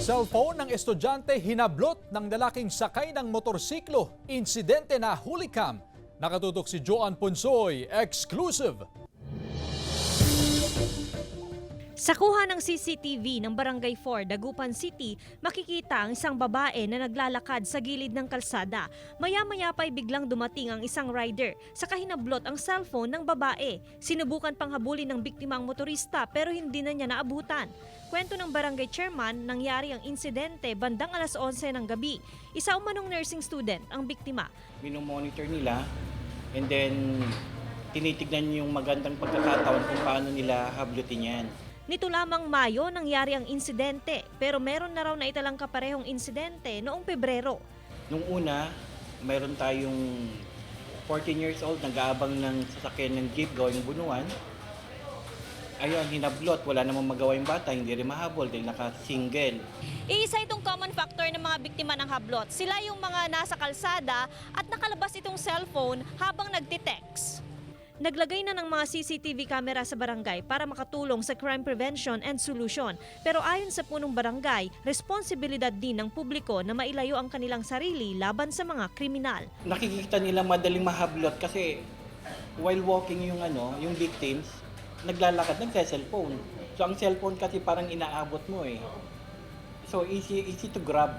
Cellphone ng estudyante hinablot ng lalaking sakay ng motorsiklo. Insidente na hulicam. Nakatutok si Joan Punsoy, exclusive. Sa kuha ng CCTV ng Barangay 4, Dagupan City, makikita ang isang babae na naglalakad sa gilid ng kalsada. Maya-maya pa'y biglang dumating ang isang rider. Saka hinablot ang cellphone ng babae. Sinubukan pang habulin ng biktima ang motorista pero hindi na niya naabutan. Kwento ng barangay chairman, nangyari ang insidente bandang alas 11 ng gabi. Isa umanong nursing student ang biktima. Minomonitor nila and then tinitignan yung magandang pagkakataon kung paano nila hablutin yan. Nito lamang Mayo nangyari ang insidente pero meron na raw na italang kaparehong insidente noong Pebrero. Nung una, mayroon tayong 14 years old nag-aabang ng sasakyan ng jeep going Bunuan. Ayun, hinablot. Wala namang magawa yung bata, hindi rin mahabol dahil naka-single. Iisa itong common factor ng mga biktima ng hablot. Sila yung mga nasa kalsada at nakalabas itong cellphone habang nagtitext. Naglagay na ng mga CCTV camera sa barangay para makatulong sa crime prevention and solution. Pero ayon sa punong barangay, responsibilidad din ng publiko na mailayo ang kanilang sarili laban sa mga kriminal. Nakikita nila madaling mahablot kasi while walking yung victims, naglalakad, nagse-cellphone. So ang cellphone kasi parang inaabot mo eh. So easy to grab.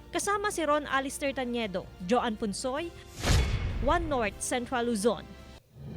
Kasama si Ron Alister Taniedo, Joan Punsoy, One North Central Luzon.